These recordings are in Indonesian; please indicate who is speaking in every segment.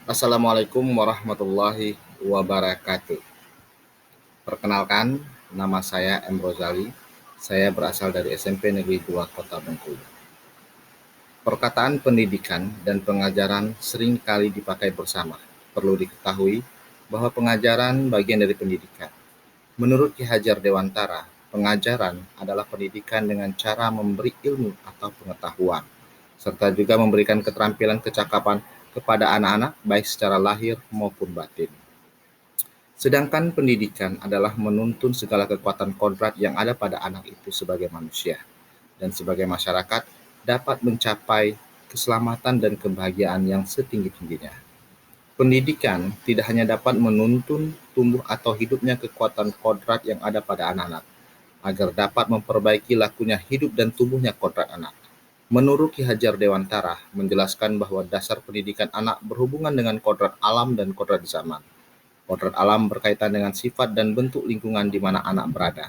Speaker 1: Assalamualaikum warahmatullahi wabarakatuh. Perkenalkan, nama saya M. Rozali. Saya berasal dari SMP Negeri 2 Kota Bengkulu. Perkataan pendidikan dan pengajaran sering kali dipakai bersama. Perlu diketahui bahwa pengajaran bagian dari pendidikan. Menurut Ki Hajar Dewantara, pengajaran adalah pendidikan dengan cara memberi ilmu atau pengetahuan, serta juga memberikan keterampilan kecakapan kepada anak-anak baik secara lahir maupun batin. Sedangkan pendidikan adalah menuntun segala kekuatan kodrat yang ada pada anak itu sebagai manusia dan sebagai masyarakat dapat mencapai keselamatan dan kebahagiaan yang setinggi-tingginya. Pendidikan tidak hanya dapat menuntun tumbuh atau hidupnya kekuatan kodrat yang ada pada anak-anak, agar dapat memperbaiki lakunya hidup dan tumbuhnya kodrat anak. Menurut Ki Hajar Dewantara menjelaskan bahwa dasar pendidikan anak berhubungan dengan kodrat alam dan kodrat zaman. Kodrat alam berkaitan dengan sifat dan bentuk lingkungan di mana anak berada,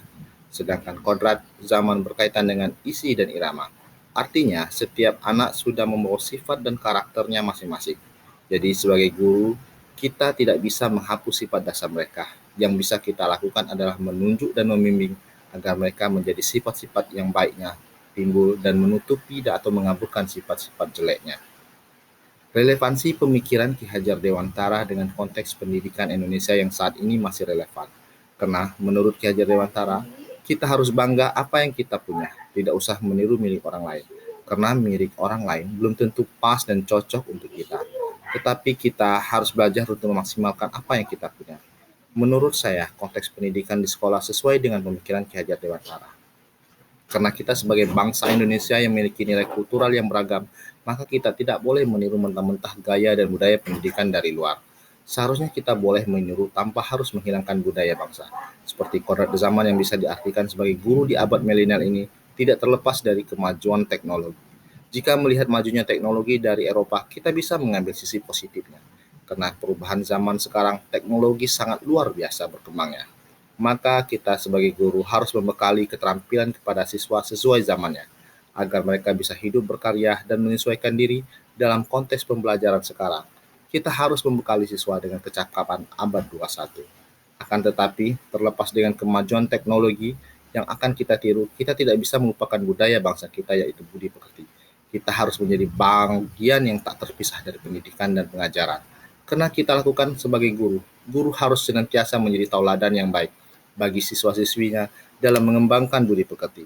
Speaker 1: sedangkan kodrat zaman berkaitan dengan isi dan irama. Artinya, setiap anak sudah membawa sifat dan karakternya masing-masing. Jadi, sebagai guru, kita tidak bisa menghapus sifat dasar mereka. Yang bisa kita lakukan adalah menunjuk dan membimbing agar mereka menjadi sifat-sifat yang baiknya timbul dan menutupi atau mengaburkan sifat-sifat jeleknya. Relevansi pemikiran Ki Hajar Dewantara dengan konteks pendidikan Indonesia yang saat ini masih relevan. Karena menurut Ki Hajar Dewantara, kita harus bangga apa yang kita punya, tidak usah meniru milik orang lain. Karena milik orang lain belum tentu pas dan cocok untuk kita. Tetapi kita harus belajar untuk memaksimalkan apa yang kita punya. Menurut saya, konteks pendidikan di sekolah sesuai dengan pemikiran Ki Hajar Dewantara. Karena kita sebagai bangsa Indonesia yang memiliki nilai kultural yang beragam, maka kita tidak boleh meniru mentah-mentah gaya dan budaya pendidikan dari luar. Seharusnya kita boleh meniru tanpa harus menghilangkan budaya bangsa. Seperti kodrat zaman yang bisa diartikan sebagai guru di abad milenial ini tidak terlepas dari kemajuan teknologi. Jika melihat majunya teknologi dari Eropa, kita bisa mengambil sisi positifnya. Karena perubahan zaman sekarang, teknologi sangat luar biasa berkembangnya, maka kita sebagai guru harus membekali keterampilan kepada siswa sesuai zamannya, agar mereka bisa hidup berkarya dan menyesuaikan diri dalam konteks pembelajaran sekarang. Kita harus membekali siswa dengan kecakapan abad 21. Akan tetapi, terlepas dengan kemajuan teknologi yang akan kita tiru, kita tidak bisa melupakan budaya bangsa kita, yaitu budi pekerti. Kita harus menjadi bagian yang tak terpisah dari pendidikan dan pengajaran. Karena kita lakukan sebagai guru, guru harus senantiasa menjadi tauladan yang baik bagi siswa-siswinya dalam mengembangkan budi pekerti.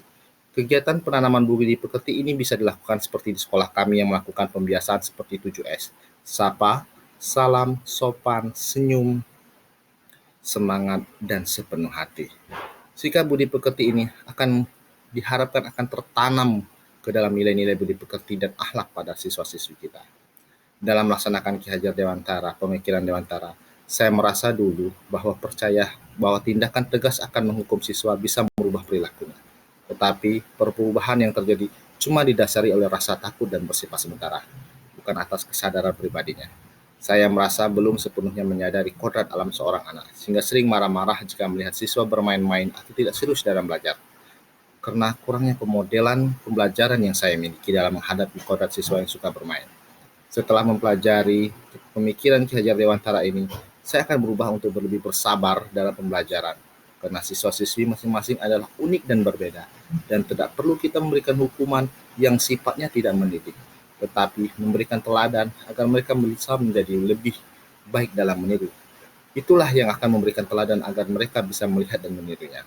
Speaker 1: Kegiatan penanaman budi pekerti ini bisa dilakukan seperti di sekolah kami yang melakukan pembiasaan seperti 7S. Sapa, salam, sopan, senyum, semangat, dan sepenuh hati. Sikap budi pekerti ini akan diharapkan akan tertanam ke dalam nilai-nilai budi pekerti dan akhlak pada siswa-siswi kita. Dalam melaksanakan Ki Hajar Dewantara, pemikiran Dewantara, saya merasa dulu bahwa percaya bahwa tindakan tegas akan menghukum siswa bisa merubah perilakunya. Tetapi perubahan yang terjadi cuma didasari oleh rasa takut dan bersifat sementara, bukan atas kesadaran pribadinya. Saya merasa belum sepenuhnya menyadari kodrat alam seorang anak, sehingga sering marah-marah jika melihat siswa bermain-main atau tidak serius dalam belajar. Karena kurangnya pemodelan pembelajaran yang saya miliki dalam menghadapi kodrat siswa yang suka bermain. Setelah mempelajari pemikiran Ki Hajar Dewantara ini, saya akan berubah untuk lebih bersabar dalam pembelajaran. Karena siswa-siswi masing-masing adalah unik dan berbeda, dan tidak perlu kita memberikan hukuman yang sifatnya tidak mendidik, tetapi memberikan teladan agar mereka bisa menjadi lebih baik dalam meniru. Itulah yang akan memberikan teladan agar mereka bisa melihat dan menirunya.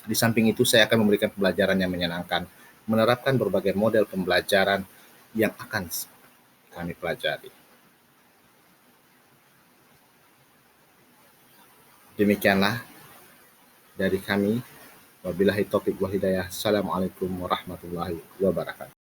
Speaker 1: Di samping itu, saya akan memberikan pembelajaran yang menyenangkan, menerapkan berbagai model pembelajaran yang akan kami pelajari. Demikianlah dari kami. Wabillahi taufiq wal hidayah. Assalamualaikum warahmatullahi wabarakatuh.